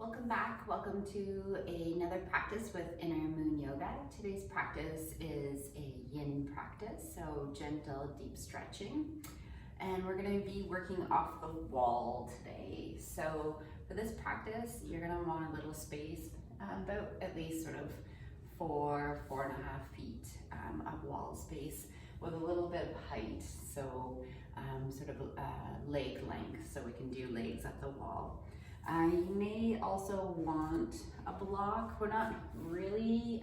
Welcome back. Welcome to another practice with Inner Moon Yoga. Today's practice is a Yin practice, so gentle, deep stretching. And we're going to be working off the wall today. So for this practice, you're going to want a little space, about at least sort of 4.5 feet of wall space with a little bit of height. So sort of leg length, so we can do legs at the wall. You may also want a block. We're not really,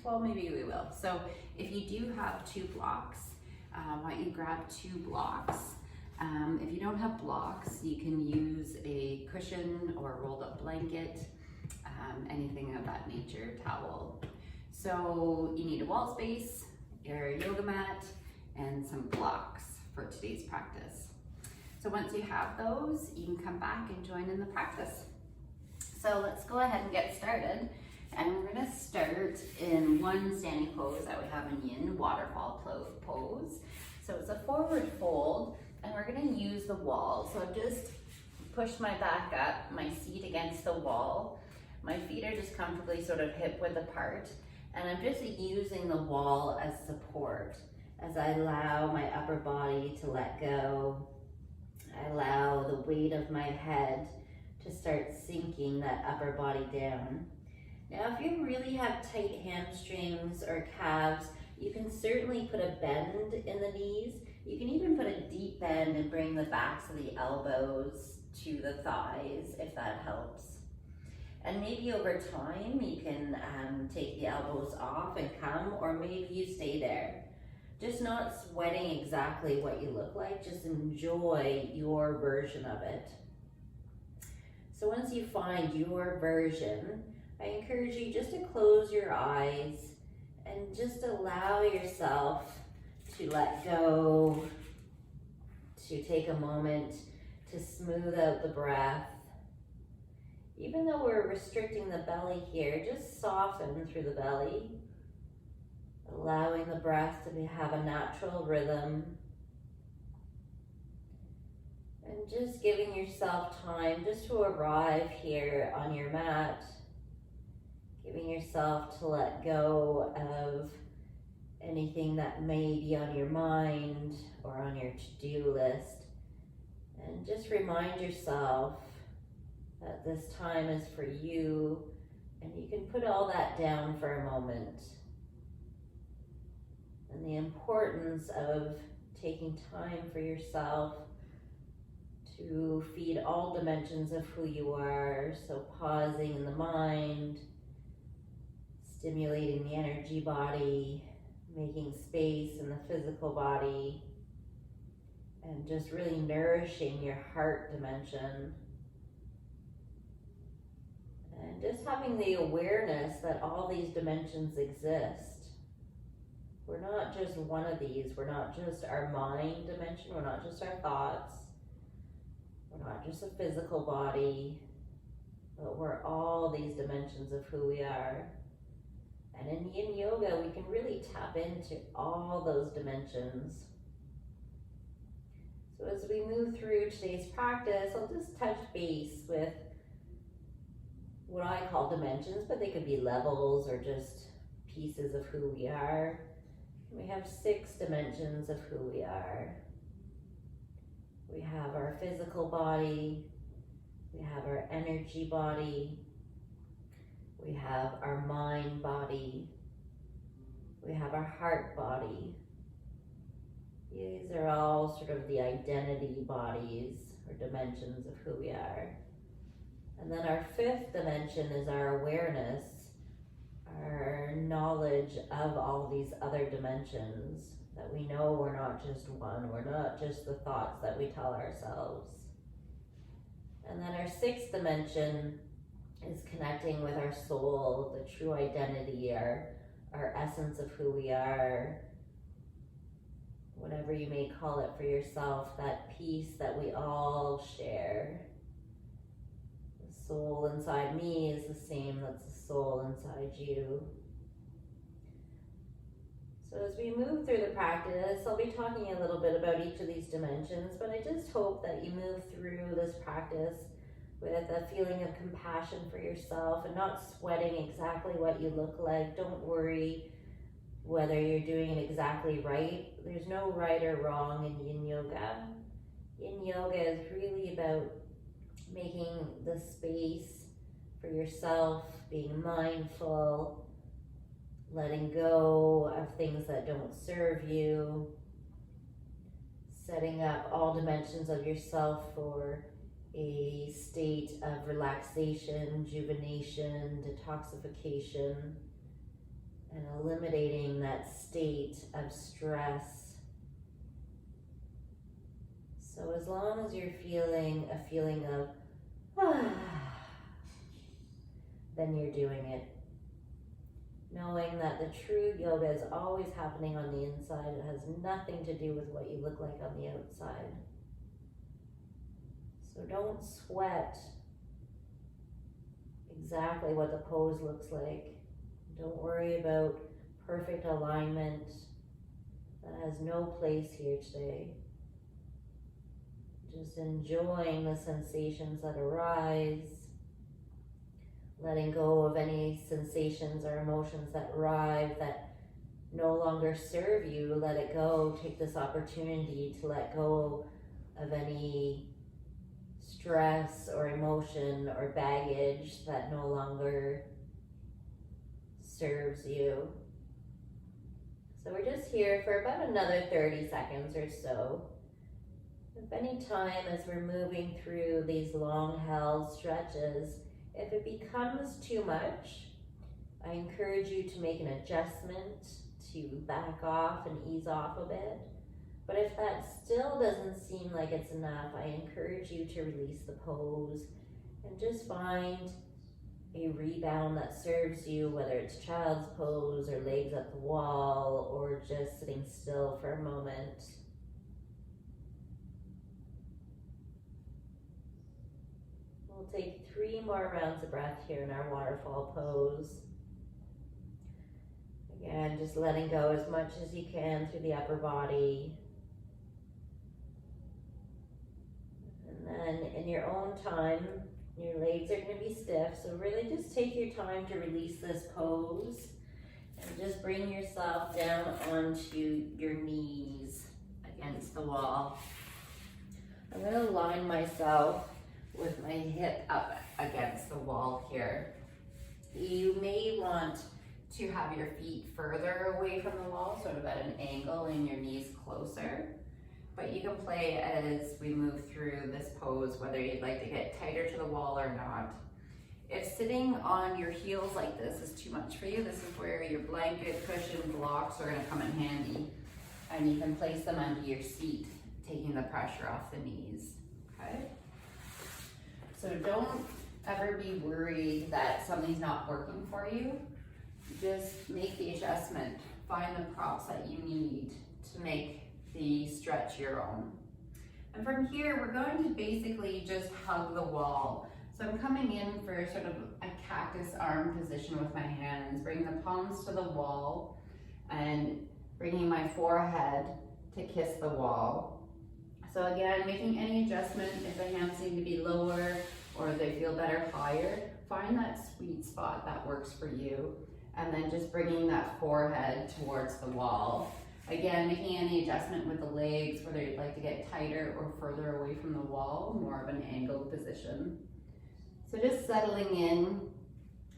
well, maybe we will. So if you do have 2 blocks, why don't you grab 2 blocks. If you don't have blocks, you can use a cushion or a rolled up blanket, anything of that nature, towel. So you need a wall space, your yoga mat, and some blocks for today's practice. So once you have those, you can come back and join in the practice. So let's go ahead and get started. And we're gonna start in one standing pose that we have in Yin, waterfall pose. So it's a forward fold, and we're gonna use the wall. So I've just pushed my back up, my seat against the wall. My feet are just comfortably sort of hip width apart. And I'm just using the wall as support as I allow my upper body to let go. I allow the weight of my head to start sinking that upper body down. Now, if you really have tight hamstrings or calves, you can certainly put a bend in the knees. You can even put a deep bend and bring the backs of the elbows to the thighs, if that helps. And maybe over time, you can take the elbows off and come, or maybe you stay there. Just not sweating exactly what you look like, just enjoy your version of it. So once you find your version, I encourage you just to close your eyes and just allow yourself to let go, to take a moment to smooth out the breath. Even though we're restricting the belly here, just soften through the belly. Allowing the breath to have a natural rhythm. And just giving yourself time just to arrive here on your mat. Giving yourself to let go of anything that may be on your mind or on your to-do list. And just remind yourself that this time is for you, and you can put all that down for a moment. And the importance of taking time for yourself to feed all dimensions of who you are. So pausing in the mind, stimulating the energy body, making space in the physical body, and just really nourishing your heart dimension. And just having the awareness that all these dimensions exist. We're not just one of these. We're not just our mind dimension. We're not just our thoughts. We're not just a physical body, but we're all these dimensions of who we are. And in Yin Yoga, we can really tap into all those dimensions. So as we move through today's practice, I'll just touch base with what I call dimensions, but they could be levels or just pieces of who we are. We have 6 dimensions of who we are. We have our physical body, we have our energy body, we have our mind body, we have our heart body. These are all sort of the identity bodies or dimensions of who we are. And then our 5th dimension is our awareness, our knowledge of all these other dimensions, that we know we're not just one, we're not just the thoughts that we tell ourselves. And then our 6th dimension is connecting with our soul, the true identity, our essence of who we are, whatever you may call it for yourself, that peace that we all share. The soul inside me is the same that's the soul inside you. So as we move through the practice, I'll be talking a little bit about each of these dimensions, but I just hope that you move through this practice with a feeling of compassion for yourself and not sweating exactly what you look like. Don't worry whether you're doing it exactly right. There's no right or wrong in Yin Yoga. Yin Yoga is really about making the space for yourself, being mindful, letting go of things that don't serve you, setting up all dimensions of yourself for a state of relaxation, rejuvenation, detoxification, and eliminating that state of stress. So as long as you're feeling a feeling of then you're doing it. Knowing that the true yoga is always happening on the inside. It has nothing to do with what you look like on the outside. So don't sweat exactly what the pose looks like. Don't worry about perfect alignment. That has no place here today. Just enjoying the sensations that arise, letting go of any sensations or emotions that arrive that no longer serve you. Let it go. Take this opportunity to let go of any stress or emotion or baggage that no longer serves you. So we're just here for about another 30 seconds or so. If any time as we're moving through these long held stretches, if it becomes too much, I encourage you to make an adjustment, to back off and ease off a bit. But if that still doesn't seem like it's enough, I encourage you to release the pose and just find a rebound that serves you, whether it's child's pose or legs at the wall or just sitting still for a moment. We'll take 3 more rounds of breath here in our waterfall pose. Again, just letting go as much as you can through the upper body. And then in your own time, your legs are going to be stiff, so really just take your time to release this pose and just bring yourself down onto your knees against the wall. I'm going to line myself with my hip up against the wall here. You may want to have your feet further away from the wall, sort of at an angle, and your knees closer. But you can play as we move through this pose, whether you'd like to get tighter to the wall or not. If sitting on your heels like this is too much for you, this is where your blanket, cushion, blocks are going to come in handy. And you can place them under your seat, taking the pressure off the knees, okay? So don't ever be worried that something's not working for you. Just make the adjustment. Find the props that you need to make the stretch your own. And from here, we're going to basically just hug the wall. So I'm coming in for sort of a cactus arm position with my hands, bringing the palms to the wall and bringing my forehead to kiss the wall. So again, making any adjustment, if the hands need to be lower or they feel better higher, find that sweet spot that works for you. And then just bringing that forehead towards the wall. Again, making any adjustment with the legs, whether you'd like to get tighter or further away from the wall, more of an angled position. So just settling in.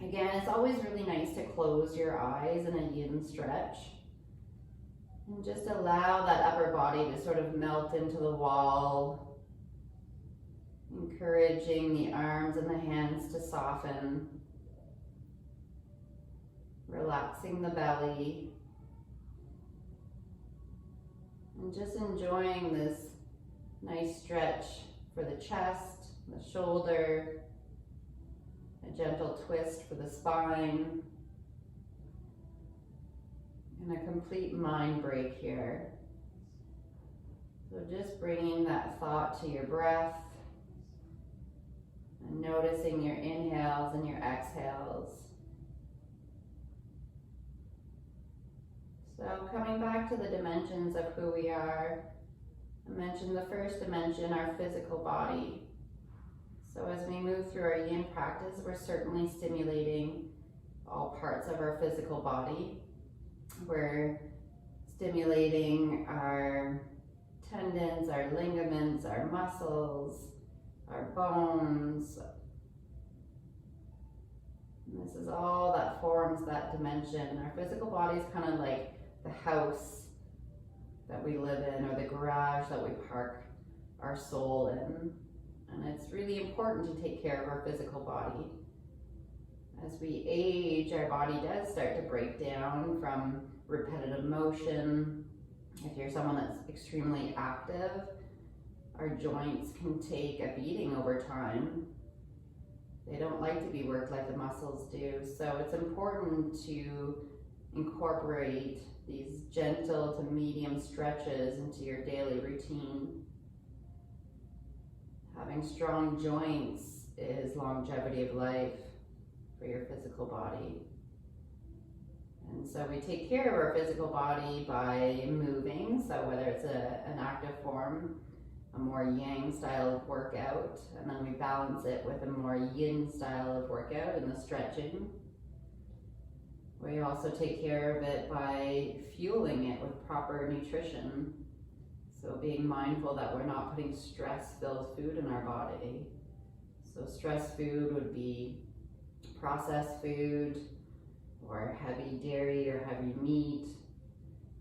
Again, it's always really nice to close your eyes in a yin stretch. And just allow that upper body to sort of melt into the wall, encouraging the arms and the hands to soften, relaxing the belly, and just enjoying this nice stretch for the chest, the shoulder, a gentle twist for the spine, and a complete mind break here. So just bringing that thought to your breath and noticing your inhales and your exhales. So coming back to the dimensions of who we are, I mentioned the first dimension, our physical body. So as we move through our yin practice, we're certainly stimulating all parts of our physical body. We're stimulating our tendons, our ligaments, our muscles, our bones. And this is all that forms that dimension. Our physical body is kind of like the house that we live in, or the garage that we park our soul in. And it's really important to take care of our physical body. As we age, our body does start to break down from repetitive motion. If you're someone that's extremely active, our joints can take a beating over time. They don't like to be worked like the muscles do. So it's important to incorporate these gentle to medium stretches into your daily routine. Having strong joints is longevity of life for your physical body. And so we take care of our physical body by moving, so whether it's an active form, a more yang style of workout, and then we balance it with a more yin style of workout in the stretching. We also take care of it by fueling it with proper nutrition. So being mindful that we're not putting stress-filled food in our body. So stress food would be processed food, or heavy dairy or heavy meat,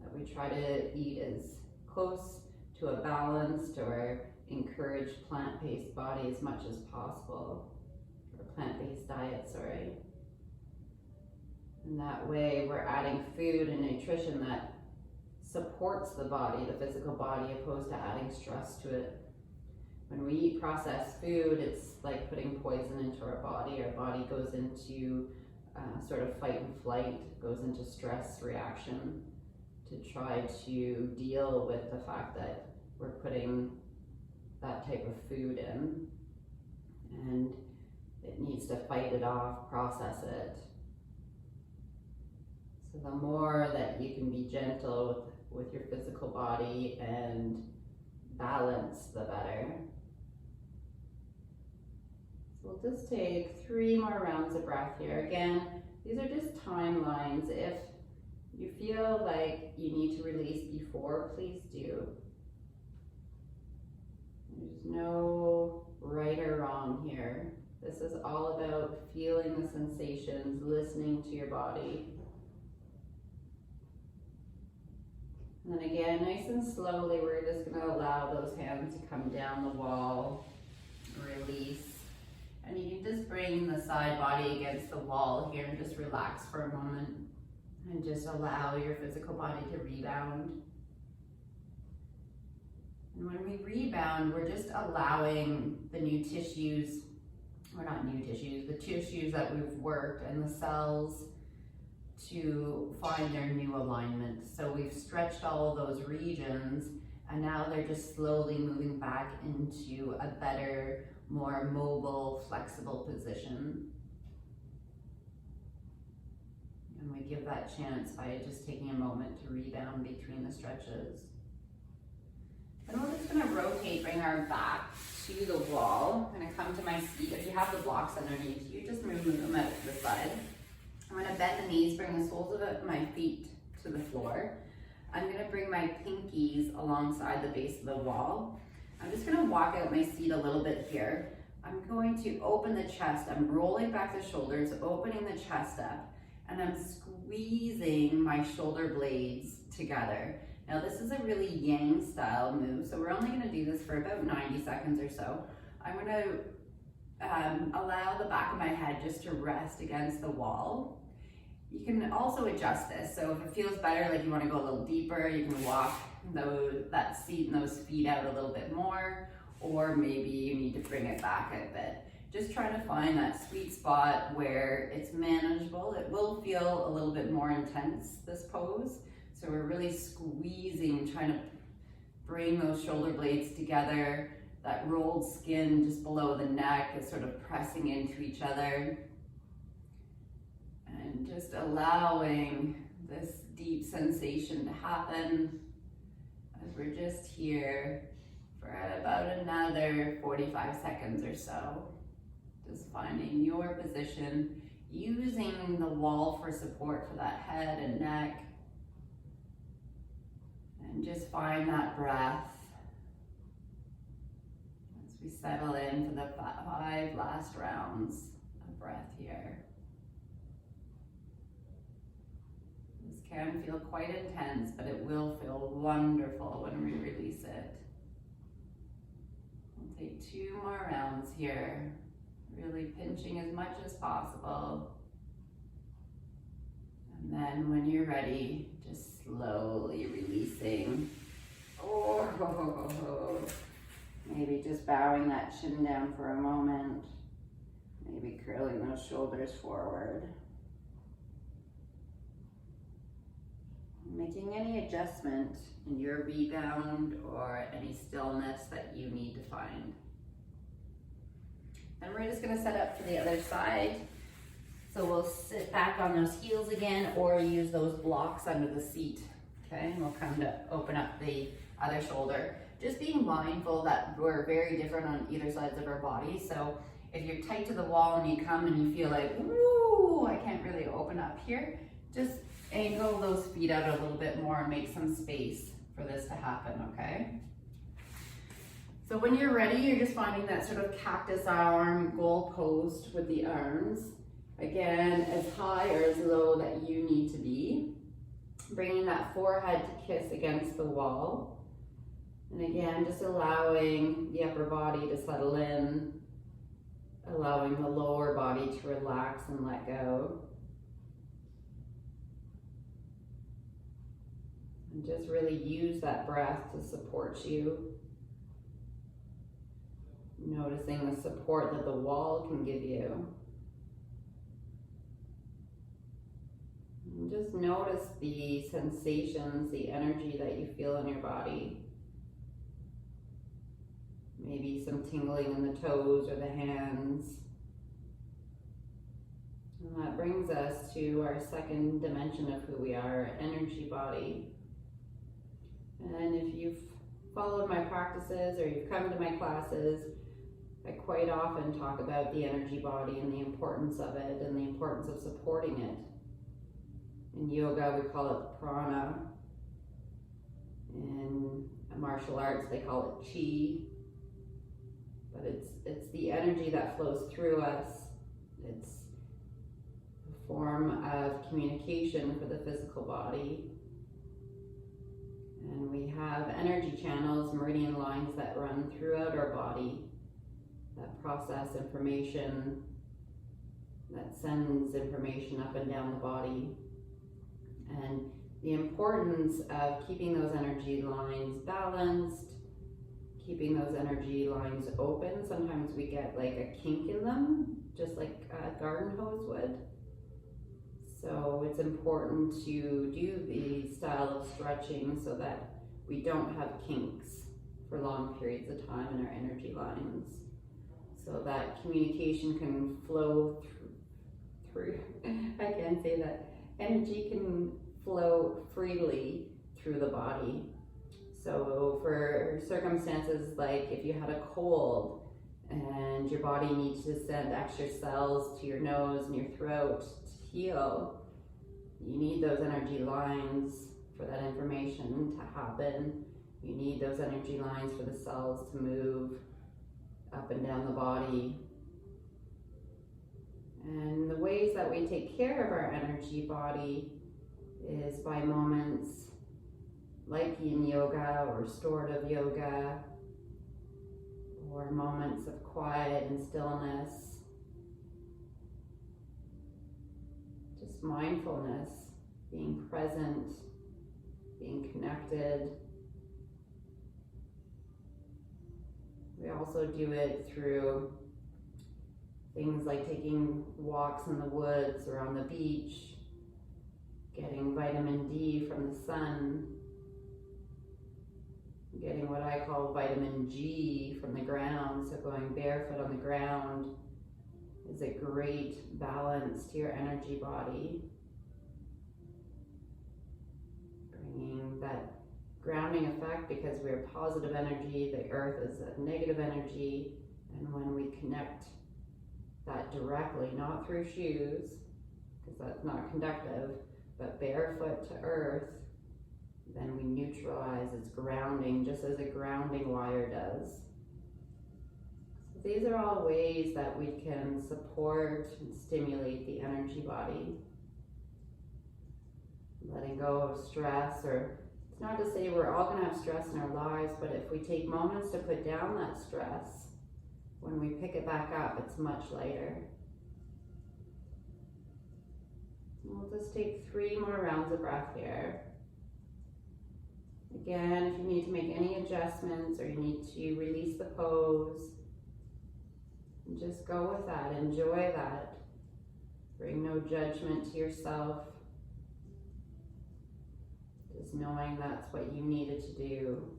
that we try to eat as close to a balanced or encouraged plant-based body as much as possible, or plant-based diet, sorry. And that way we're adding food and nutrition that supports the body, the physical body, opposed to adding stress to it. When we eat processed food, it's like putting poison into our body. Our body goes into sort of fight and flight, goes into stress reaction to try to deal with the fact that we're putting that type of food in, and it needs to fight it off, process it. So the more that you can be gentle with your physical body and balance, the better. So we'll just take 3 more rounds of breath here. Again, these are just timelines. If you feel like you need to release before, please do. There's no right or wrong here. This is all about feeling the sensations, listening to your body. And then again, nice and slowly, we're just going to allow those hands to come down the wall, release. And you can just bring the side body against the wall here and just relax for a moment and just allow your physical body to rebound. And when we rebound, we're just allowing the new tissues, or not new tissues, the tissues that we've worked and the cells to find their new alignment. So we've stretched all of those regions, and now they're just slowly moving back into a better, more mobile, flexible position. And we give that chance by just taking a moment to rebound between the stretches. And we're just gonna rotate, bring our back to the wall. I'm gonna come to my seat. If you have the blocks underneath you, just move them out to the side. I'm gonna bend the knees, bring the soles of my feet to the floor. I'm gonna bring my pinkies alongside the base of the wall. I'm just gonna walk out my seat a little bit here. I'm going to open the chest. I'm rolling back the shoulders, opening the chest up, and I'm squeezing my shoulder blades together. Now this is a really yang style move, so we're only gonna do this for about 90 seconds or so. I'm gonna allow the back of my head just to rest against the wall. You can also adjust this, so if it feels better, like you wanna go a little deeper, you can walk that seat and those feet out a little bit more, or maybe you need to bring it back a bit. Just trying to find that sweet spot where it's manageable. It will feel a little bit more intense, this pose. So we're really squeezing, trying to bring those shoulder blades together. That rolled skin just below the neck is sort of pressing into each other. And just allowing this deep sensation to happen as we're just here for about another another 45 seconds or so. Just finding your position, using the wall for support for that head and neck. And just find that breath as we settle in for the 5 last rounds of breath here. This can feel quite intense, but it will feel wonderful when we release it. We'll take 2 more rounds here, really pinching as much as possible. And then when you're ready, just slowly releasing. Maybe just bowing that chin down for a moment. Maybe curling those shoulders forward. Making any adjustment in your rebound or any stillness that you need to find. And we're just gonna set up for the other side. So we'll sit back on those heels again or use those blocks under the seat, okay? And we'll come to open up the other shoulder. Just being mindful that we're very different on either sides of our body. So if you're tight to the wall and you come and you feel like, woo, I can't really open up here, just angle those feet out a little bit more and make some space for this to happen, okay? So when you're ready, you're just finding that sort of cactus arm goal post with the arms. Again, as high or as low that you need to be. Bringing that forehead to kiss against the wall. And again, just allowing the upper body to settle in. Allowing the lower body to relax and let go. And just really use that breath to support you. Noticing the support that the wall can give you. And just notice the sensations, the energy that you feel in your body. Maybe some tingling in the toes or the hands. And that brings us to our second dimension of who we are, energy body. And if you've followed my practices or you've come to my classes, I quite often talk about the energy body and the importance of it and the importance of supporting it. In yoga, we call it prana. In martial arts, they call it chi. But it's the energy that flows through us. It's a form of communication for the physical body. And we have energy channels, meridian lines that run throughout our body that process information, that sends information up and down the body. And the importance of keeping those energy lines balanced, keeping those energy lines open. Sometimes we get like a kink in them, just like a garden hose would. So it's important to do the style of stretching so that we don't have kinks for long periods of time in our energy lines. So that communication can flow through I can't say that. Energy can flow freely through the body. So for circumstances like if you had a cold and your body needs to send extra cells to your nose and your throat to heal, you need those energy lines for that information to happen. You need those energy lines for the cells to move up and down the body. And the ways that we take care of our energy body is by moments like Yin Yoga or restorative yoga, or moments of quiet and stillness. Just mindfulness, being present, being connected. We also do it through things like taking walks in the woods or on the beach, getting vitamin D from the sun, getting what I call vitamin G from the ground. So going barefoot on the ground is a great balance to your energy body. Bringing that grounding effect because we're positive energy, the earth is a negative energy, and when we connect that directly, not through shoes, because that's not conductive, but barefoot to earth, then we neutralize its grounding just as a grounding wire does. So these are all ways that we can support and stimulate the energy body. Letting go of stress, or it's not to say we're all going to have stress in our lives, but if we take moments to put down that stress, when we pick it back up, it's much lighter. We'll just take 3 more rounds of breath here. Again, if you need to make any adjustments or you need to release the pose, just go with that, enjoy that. Bring no judgment to yourself. Just knowing that's what you needed to do.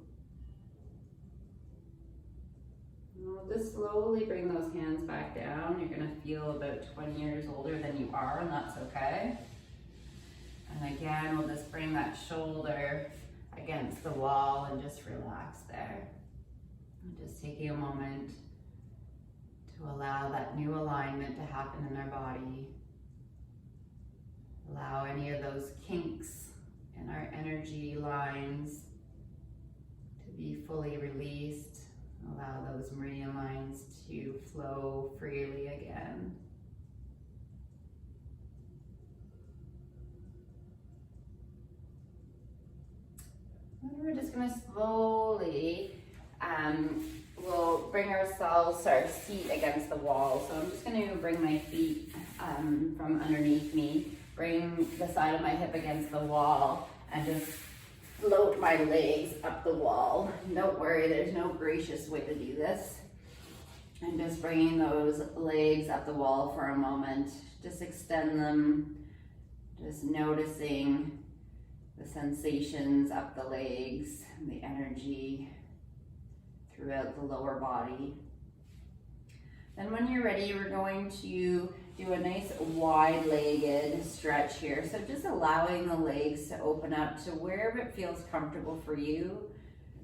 We'll just slowly bring those hands back down. You're going to feel about 20 years older than you are, and that's okay. And again, we'll just bring that shoulder against the wall and just relax there. And just taking a moment to allow that new alignment to happen in our body. Allow any of those kinks in our energy lines to be fully released. Allow those meridian lines to flow freely again. And we're just going to slowly, we'll bring ourselves, our seat against the wall. So I'm just going to bring my feet from underneath me, bring the side of my hip against the wall, and just float my legs up the wall. Don't worry, there's no gracious way to do this. And just bringing those legs up the wall for a moment. Just extend them, just noticing the sensations up the legs, and the energy throughout the lower body. Then when you're ready, we're going to do a nice wide-legged stretch here. So just allowing the legs to open up to wherever it feels comfortable for you.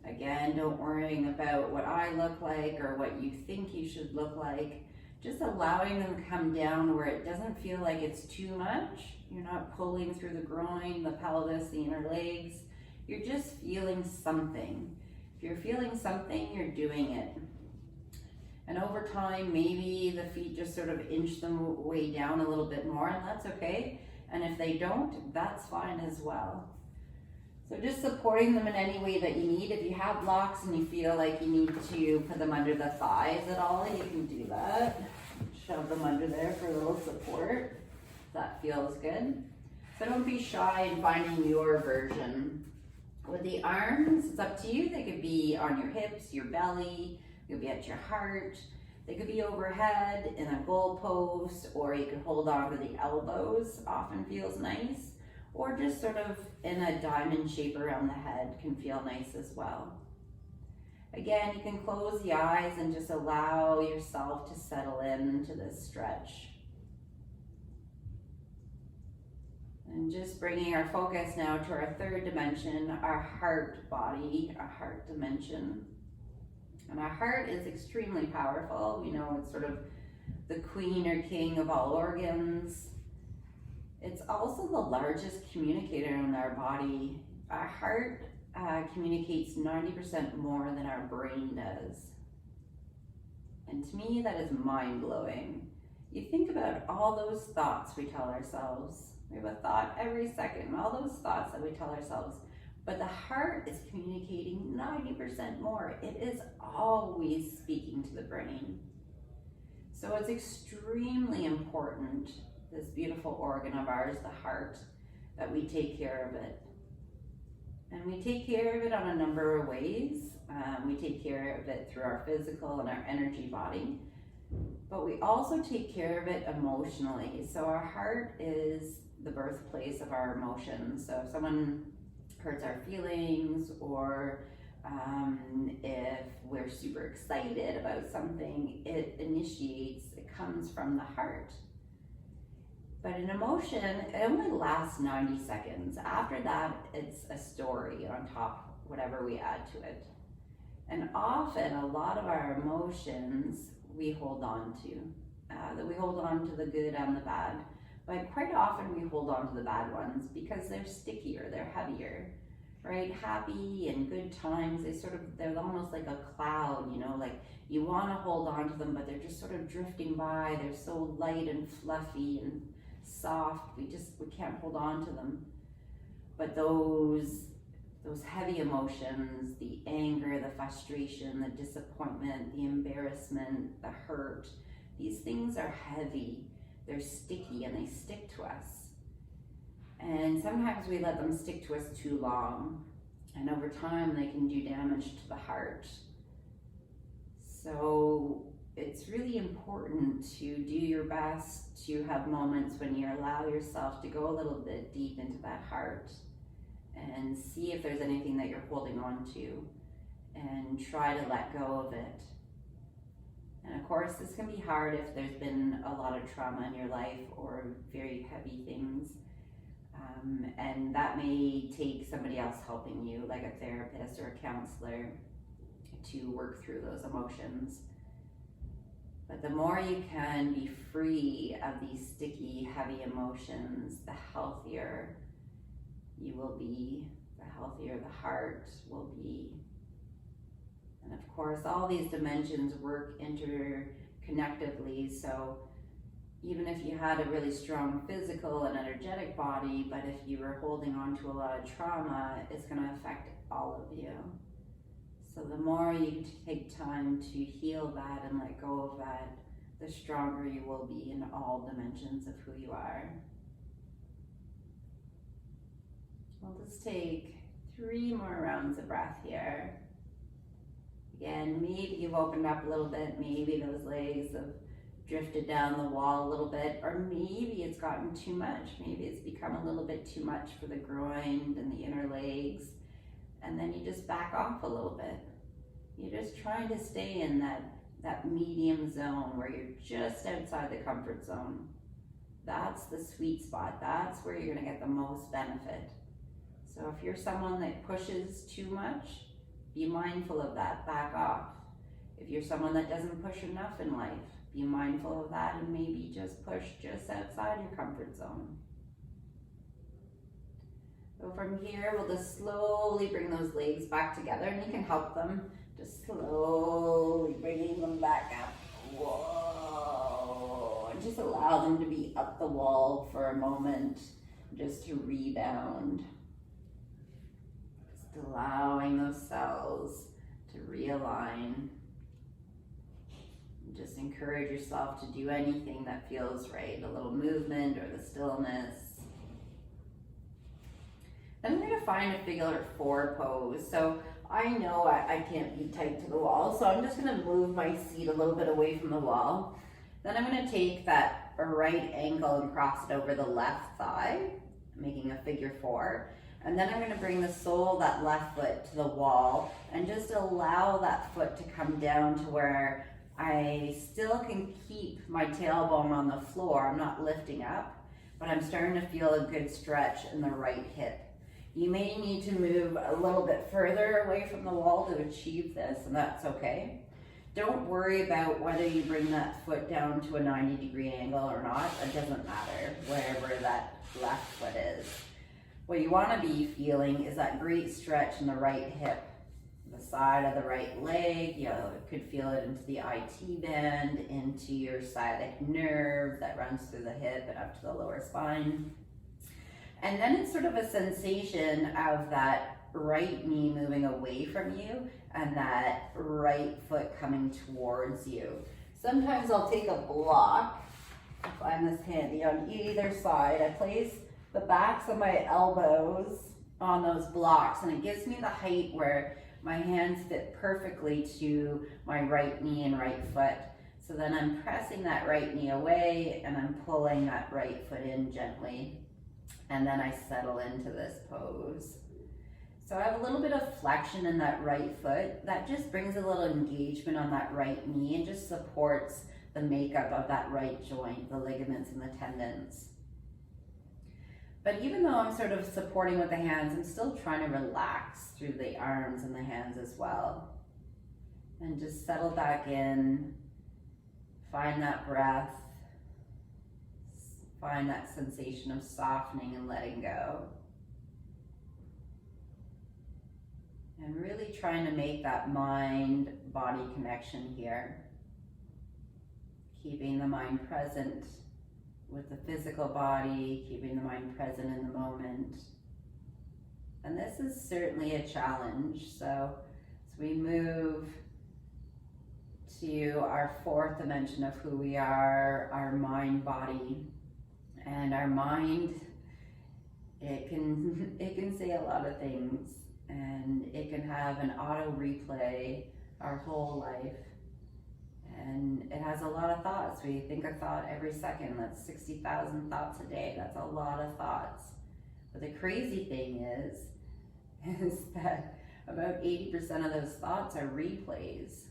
Again, don't worry about what I look like or what you think you should look like. Just allowing them to come down where it doesn't feel like it's too much. You're not pulling through the groin, the pelvis, the inner legs. You're just feeling something. If you're feeling something, you're doing it. And over time, maybe the feet just sort of inch them way down a little bit more, and that's okay. And if they don't, that's fine as well. So just supporting them in any way that you need. If you have blocks and you feel like you need to put them under the thighs at all, you can do that. Shove them under there for a little support. That feels good. So don't be shy in finding your version. With the arms, it's up to you. They could be on your hips, your belly, they could be at your heart. They could be overhead in a goal pose, or you could hold on to the elbows, often feels nice. Or just sort of in a diamond shape around the head can feel nice as well. Again, you can close the eyes and just allow yourself to settle into this stretch. And just bringing our focus now to our third dimension, our heart body, our heart dimension. And our heart is extremely powerful. We know it's sort of the queen or king of all organs. It's also the largest communicator in our body. Our heart communicates 90% more than our brain does. And to me, that is mind-blowing. You think about all those thoughts we tell ourselves. We have a thought every second, all those thoughts that we tell ourselves. But the heart is communicating 90% more. It is always speaking to the brain. So it's extremely important, this beautiful organ of ours, the heart, that we take care of it. And we take care of it on a number of ways. We take care of it through our physical and our energy body, but we also take care of it emotionally. So our heart is the birthplace of our emotions. So if someone hurts our feelings, or if we're super excited about something, it comes from the heart. But an emotion, it only lasts 90 seconds. After that, it's a story on top whatever we add to it. And often a lot of our emotions we hold on to, that we hold on to the good and the bad, but quite often we hold on to the bad ones because they're stickier, they're heavier, right? Happy and good times, they're almost like a cloud, you know, like you want to hold on to them, but they're just sort of drifting by. They're so light and fluffy and soft, we can't hold on to them. But those heavy emotions, the anger, the frustration, the disappointment, the embarrassment, the hurt, these things are heavy, they're sticky, and they stick to us. And sometimes we let them stick to us too long, and over time they can do damage to the heart. So it's really important to do your best to have moments when you allow yourself to go a little bit deep into that heart and see if there's anything that you're holding on to and try to let go of it. And of course, this can be hard if there's been a lot of trauma in your life or very heavy things. And that may take somebody else helping you, like a therapist or a counselor, to work through those emotions. But the more you can be free of these sticky, heavy emotions, the healthier you will be, the healthier the heart will be. And of course, all these dimensions work interconnectively, so even if you had a really strong physical and energetic body, but if you were holding on to a lot of trauma, it's going to affect all of you. So the more you take time to heal that and let go of that, the stronger you will be in all dimensions of who you are. We'll just take 3 more rounds of breath here. Again, maybe you've opened up a little bit, maybe those legs have drifted down the wall a little bit, or maybe it's gotten too much. Maybe it's become a little bit too much for the groin and the inner legs, and then you just back off a little bit. You're just trying to stay in that medium zone where you're just outside the comfort zone. That's the sweet spot. That's where you're going to get the most benefit. So if you're someone that pushes too much, be mindful of that, back off. If you're someone that doesn't push enough in life, be mindful of that and maybe just push just outside your comfort zone. So from here, we'll just slowly bring those legs back together, and you can help them, just slowly bringing them back up. Whoa, and just allow them to be up the wall for a moment, just to rebound. Just allowing those cells to realign. Just encourage yourself to do anything that feels right, a little movement or the stillness. Then I'm going to find a figure 4 pose. So I know I can't be tight to the wall, so I'm just going to move my seat a little bit away from the wall. Then I'm going to take that right ankle and cross it over the left thigh, making a figure 4. And then I'm going to bring the sole of that left foot to the wall and just allow that foot to come down to where I still can keep my tailbone on the floor. I'm not lifting up, but I'm starting to feel a good stretch in the right hip. You may need to move a little bit further away from the wall to achieve this, and that's okay. Don't worry about whether you bring that foot down to a 90-degree angle or not. It doesn't matter wherever that left foot is. What you want to be feeling is that great stretch in the right hip, the side of the right leg. You could feel it into the IT band, into your sciatic nerve that runs through the hip and up to the lower spine. And then it's sort of a sensation of that right knee moving away from you and that right foot coming towards you. Sometimes I'll take a block, I find this handy, on either side. I place the backs of my elbows on those blocks, and it gives me the height where my hands fit perfectly to my right knee and right foot. So then I'm pressing that right knee away and I'm pulling that right foot in gently. And then I settle into this pose. So I have a little bit of flexion in that right foot. That just brings a little engagement on that right knee and just supports the makeup of that right joint, the ligaments and the tendons. But even though I'm sort of supporting with the hands, I'm still trying to relax through the arms and the hands as well. And just settle back in, find that breath, find that sensation of softening and letting go. And really trying to make that mind-body connection here. Keeping the mind present with the physical body, keeping the mind present in the moment. And this is certainly a challenge. So as we move to our fourth dimension of who we are, our mind body. And our mind, it can say a lot of things, and it can have an auto replay our whole life. And it has a lot of thoughts. We think a thought every second. That's 60,000 thoughts a day. That's a lot of thoughts. But the crazy thing is that about 80% of those thoughts are replays.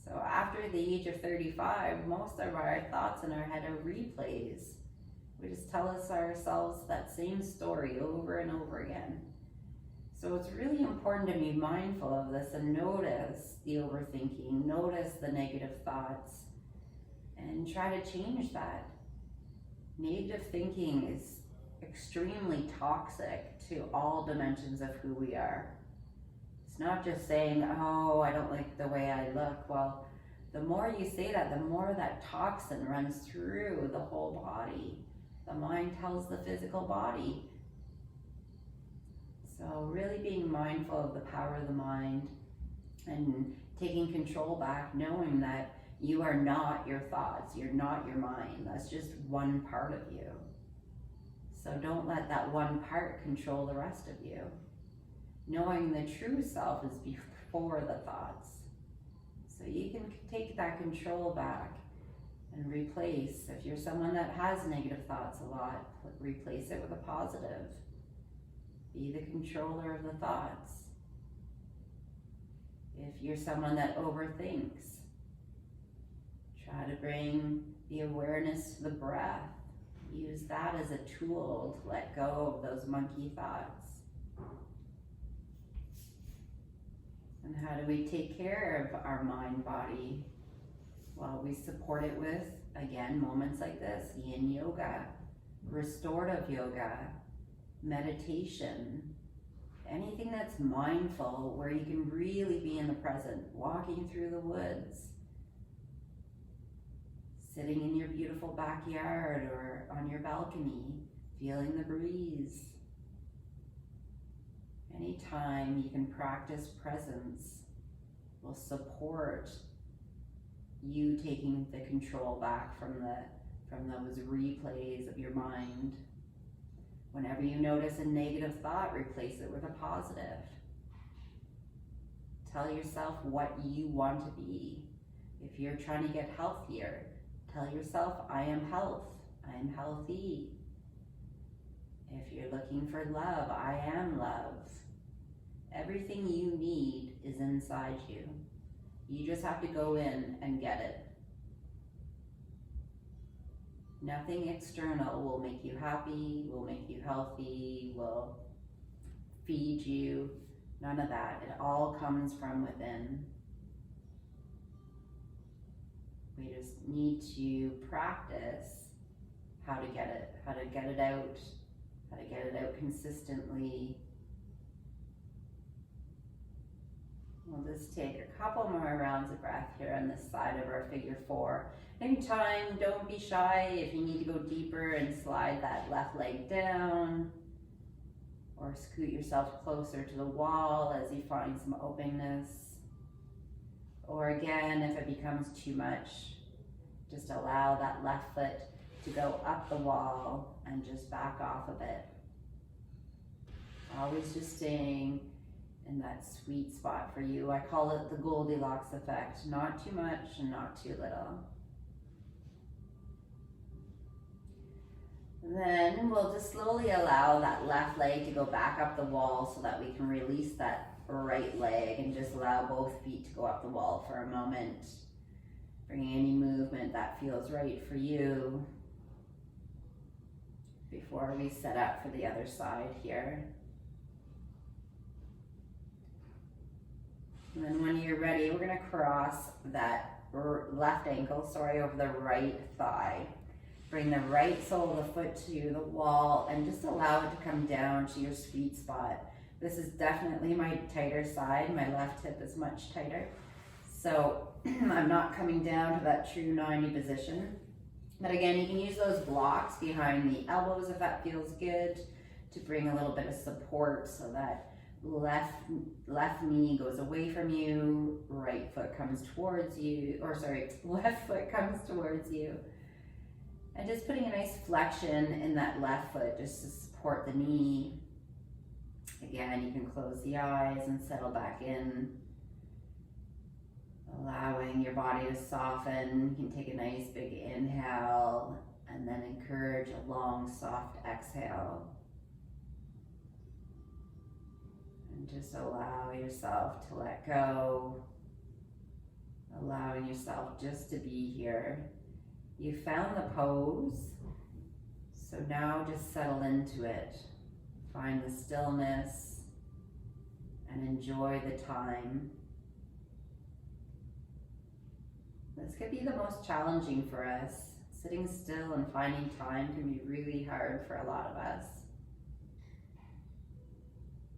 So after the age of 35, most of our thoughts in our head are replays. We just tell ourselves that same story over and over again. So it's really important to be mindful of this and notice the overthinking, notice the negative thoughts, and try to change that. Negative thinking is extremely toxic to all dimensions of who we are. It's not just saying, oh, I don't like the way I look. Well, the more you say that, the more that toxin runs through the whole body. The mind tells the physical body. So really being mindful of the power of the mind and taking control back, knowing that you are not your thoughts, you're not your mind. That's just one part of you. So don't let that one part control the rest of you. Knowing the true self is before the thoughts. So you can take that control back and replace. If you're someone that has negative thoughts a lot, replace it with a positive. Be the controller of the thoughts. If you're someone that overthinks, try to bring the awareness to the breath. Use that as a tool to let go of those monkey thoughts. And how do we take care of our mind body? Well, we support it with, again, moments like this: Yin Yoga, restorative yoga, meditation, anything that's mindful where you can really be in the present, walking through the woods, sitting in your beautiful backyard or on your balcony, feeling the breeze. Anytime you can practice presence will support you taking the control back from those replays of your mind. Whenever you notice a negative thought, replace it with a positive. Tell yourself what you want to be. If you're trying to get healthier, tell yourself, I am health, I am healthy. If you're looking for love, I am love. Everything you need is inside you. You just have to go in and get it. Nothing external will make you happy, will make you healthy, will feed you. None of that. It all comes from within. We just need to practice how to get it out, how to get it out consistently. We'll just take a couple more rounds of breath here on this side of our figure four. Anytime, don't be shy if you need to go deeper and slide that left leg down, or scoot yourself closer to the wall as you find some openness. Or again, if it becomes too much, just allow that left foot to go up the wall and just back off a bit. Always just staying in that sweet spot for you. I call it the Goldilocks effect. Not too much and not too little. Then we'll just slowly allow that left leg to go back up the wall so that we can release that right leg and just allow both feet to go up the wall for a moment. Bring any movement that feels right for you. If before we set up for the other side here. And then when you're ready, we're gonna cross that left ankle, over the right thigh. Bring the right sole of the foot to the wall and just allow it to come down to your sweet spot. This is definitely my tighter side. My left hip is much tighter. So I'm not coming down to that true 90 position. But again, you can use those blocks behind the elbows if that feels good to bring a little bit of support so that left knee goes away from you, right foot comes towards you, left foot comes towards you. And just putting a nice flexion in that left foot just to support the knee. Again, you can close the eyes and settle back in, allowing your body to soften. You can take a nice big inhale and then encourage a long, soft exhale. And just allow yourself to let go, allowing yourself just to be here. You found the pose, so now just settle into it. Find the stillness and enjoy the time. This could be the most challenging for us. Sitting still and finding time can be really hard for a lot of us.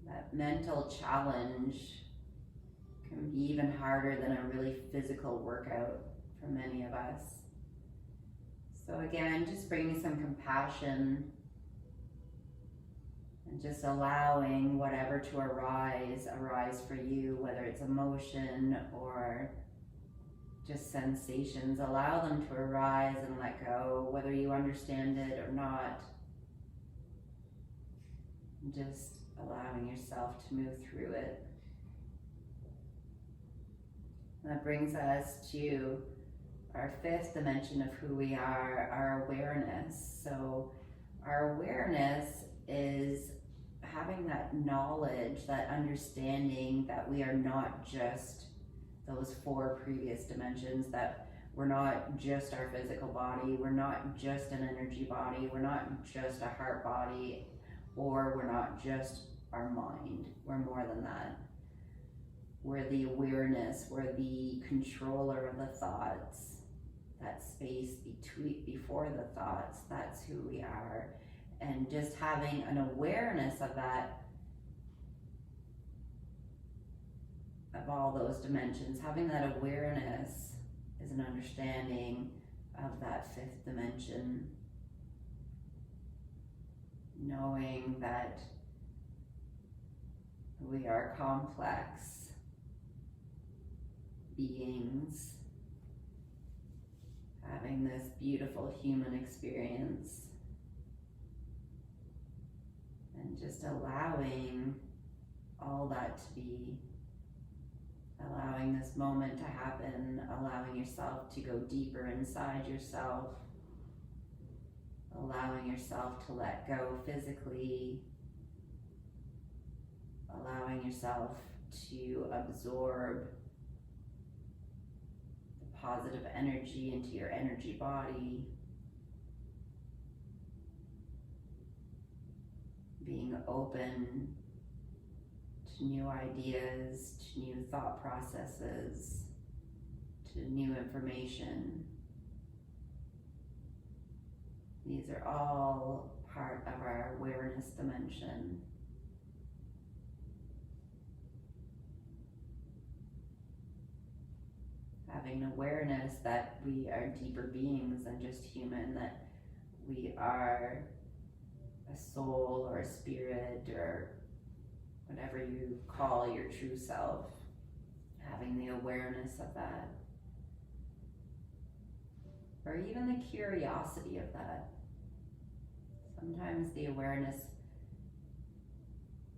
That mental challenge can be even harder than a really physical workout for many of us. So again, just bringing some compassion and just allowing whatever to arise for you, whether it's emotion or just sensations. Allow them to arise and let go, whether you understand it or not. Just allowing yourself to move through it. That brings us to our fifth dimension of who we are, our awareness. So our awareness is having that knowledge, that understanding that we are not just those four previous dimensions, that we're not just our physical body, we're not just an energy body, we're not just a heart body, or we're not just our mind. We're more than that. We're the awareness, we're the controller of the thoughts. That space before the thoughts, that's who we are. And just having an awareness of that, of all those dimensions, having that awareness is an understanding of that fifth dimension. Knowing that we are complex beings, having this beautiful human experience, and just allowing all that to be, allowing this moment to happen, allowing yourself to go deeper inside yourself, allowing yourself to let go physically, allowing yourself to absorb positive energy into your energy body, being open to new ideas, to new thought processes, to new information. These are all part of our awareness dimension. Having awareness that we are deeper beings than just human, that we are a soul or a spirit or whatever you call your true self. Having the awareness of that. Or even the curiosity of that. Sometimes the awareness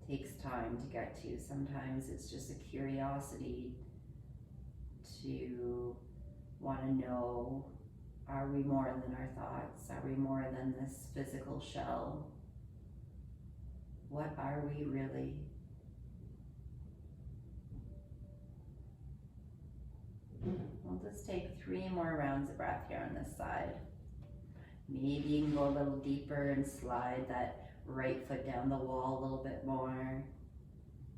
takes time to get to. Sometimes it's just a curiosity to want to know, are we more than our thoughts? Are we more than this physical shell? What are we really? We'll just take 3 more rounds of breath here on this side. Maybe you can go a little deeper and slide that right foot down the wall a little bit more.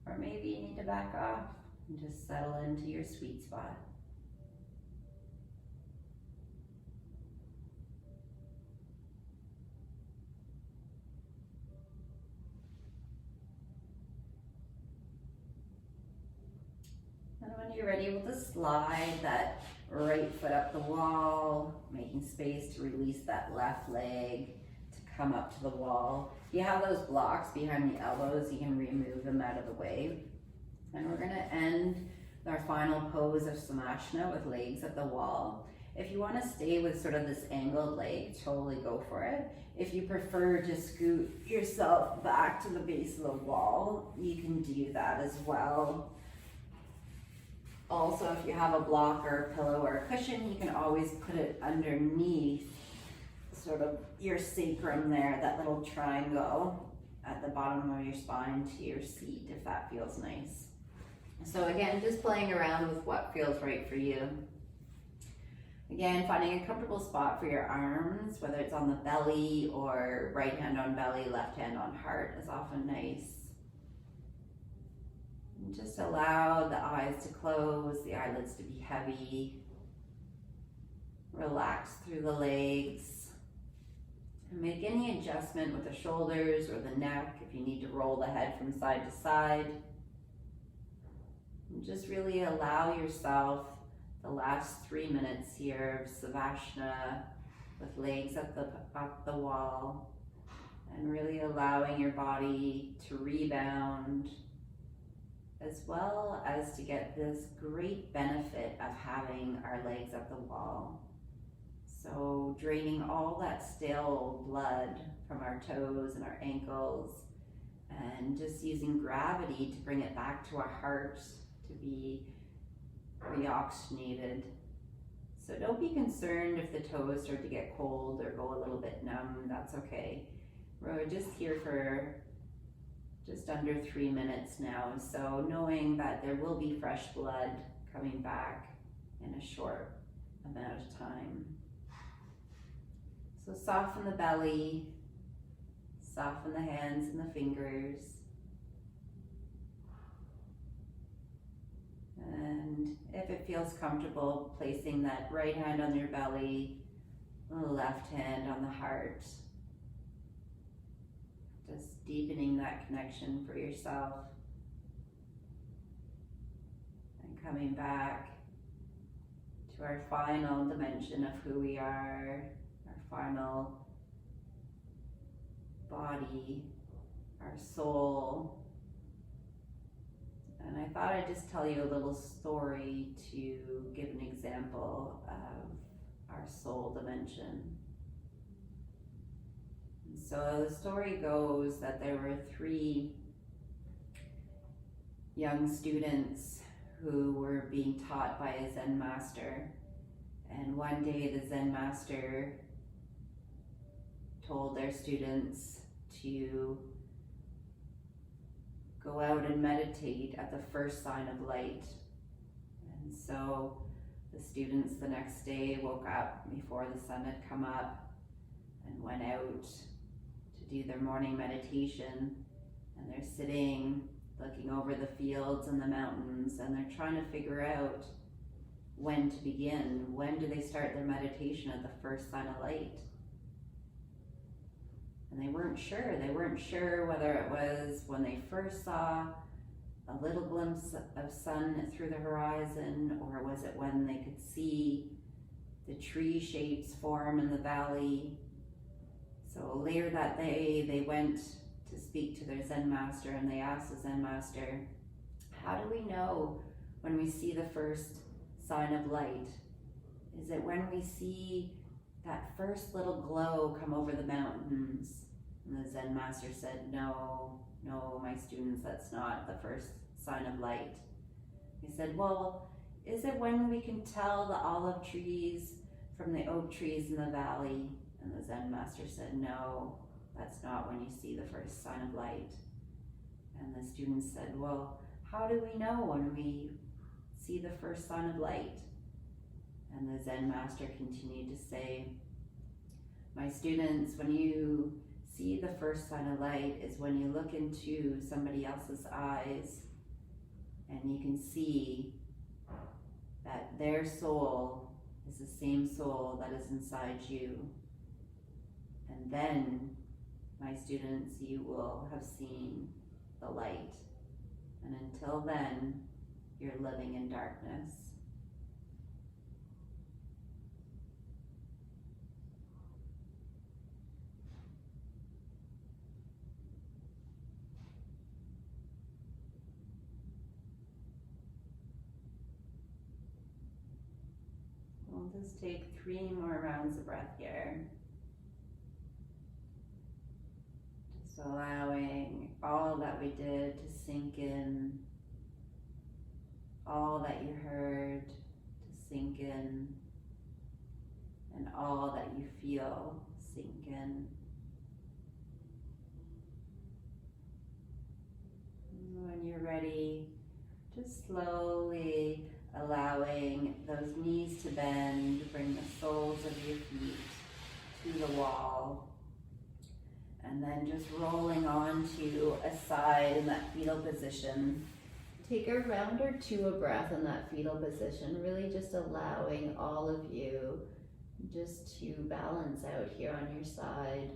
Or maybe you need to back off and just settle into your sweet spot. And when you're ready, we'll just slide that right foot up the wall, making space to release that left leg to come up to the wall. If you have those blocks behind the elbows, you can remove them out of the way. And we're gonna end our final pose of Samashna with legs at the wall. If you wanna stay with sort of this angled leg, totally go for it. If you prefer to scoot yourself back to the base of the wall, you can do that as well. Also, if you have a block or a pillow or a cushion, you can always put it underneath sort of your sacrum there, that little triangle at the bottom of your spine to your seat, if that feels nice. So again, just playing around with what feels right for you. Again, finding a comfortable spot for your arms, whether it's on the belly or right hand on belly, left hand on heart is often nice. And just allow the eyes to close, the eyelids to be heavy. Relax through the legs. And make any adjustment with the shoulders or the neck if you need to roll the head from side to side. And just really allow yourself the last 3 minutes here of Savasana with legs up the wall, and really allowing your body to rebound, as well as to get this great benefit of having our legs up the wall. So draining all that stale blood from our toes and our ankles, and just using gravity to bring it back to our hearts to be reoxygenated. So don't be concerned if the toes start to get cold or go a little bit numb, that's okay. We're just here for just under 3 minutes now, so knowing that there will be fresh blood coming back in a short amount of time. So soften the belly, soften the hands and the fingers. And if it feels comfortable, placing that right hand on your belly, the left hand on the heart. Just deepening that connection for yourself. And coming back to our final dimension of who we are, our final body, our soul. And I thought I'd just tell you a little story to give an example of our soul dimension. And so the story goes that there were 3 young students who were being taught by a Zen master. And one day the Zen master told their students to go out and meditate at the first sign of light. And so the students the next day woke up before the sun had come up and went out to do their morning meditation. And they're sitting, looking over the fields and the mountains, and they're trying to figure out when to begin. When do they start their meditation at the first sign of light? And they weren't sure. They weren't sure whether it was when they first saw a little glimpse of sun through the horizon, or was it when they could see the tree shapes form in the valley. So later that day, they went to speak to their Zen master, and they asked the Zen master, how do we know when we see the first sign of light? Is it when we see that first little glow come over the mountains? And the Zen master said, no, my students, that's not the first sign of light. He said, well, is it when we can tell the olive trees from the oak trees in the valley? And the Zen master said, no, that's not when you see the first sign of light. And the students said, well, how do we know when we see the first sign of light? And the Zen master continued to say, My students, when you see the first sign of light is when you look into somebody else's eyes and you can see that their soul is the same soul that is inside you. And then, my students, you will have seen the light. And until then, you're living in darkness. We'll just take 3 more rounds of breath here. Just allowing all that we did to sink in, all that you heard to sink in, and all that you feel sink in. And when you're ready, just slowly allowing those knees to bend, bring the soles of your feet to the wall, and then just rolling onto a side in that fetal position. Take a round or 2 of breath in that fetal position, really just allowing all of you just to balance out here on your side.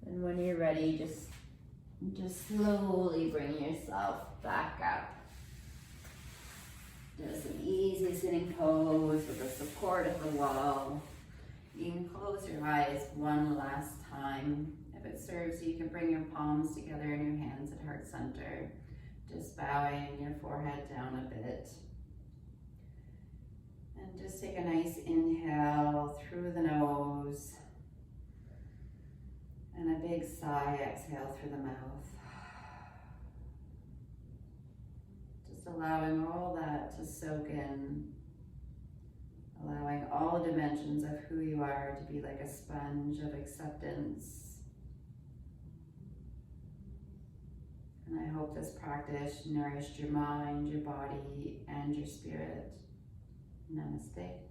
And when you're ready, just slowly bring yourself back up. Just an easy sitting pose with the support of the wall. You can close your eyes one last time. If it serves you, you can bring your palms together in your hands at heart center. Just bowing your forehead down a bit. And just take a nice inhale through the nose. And a big sigh, exhale through the mouth. Just allowing all that to soak in. Allowing all dimensions of who you are to be like a sponge of acceptance. And I hope this practice nourished your mind, your body, and your spirit. Namaste.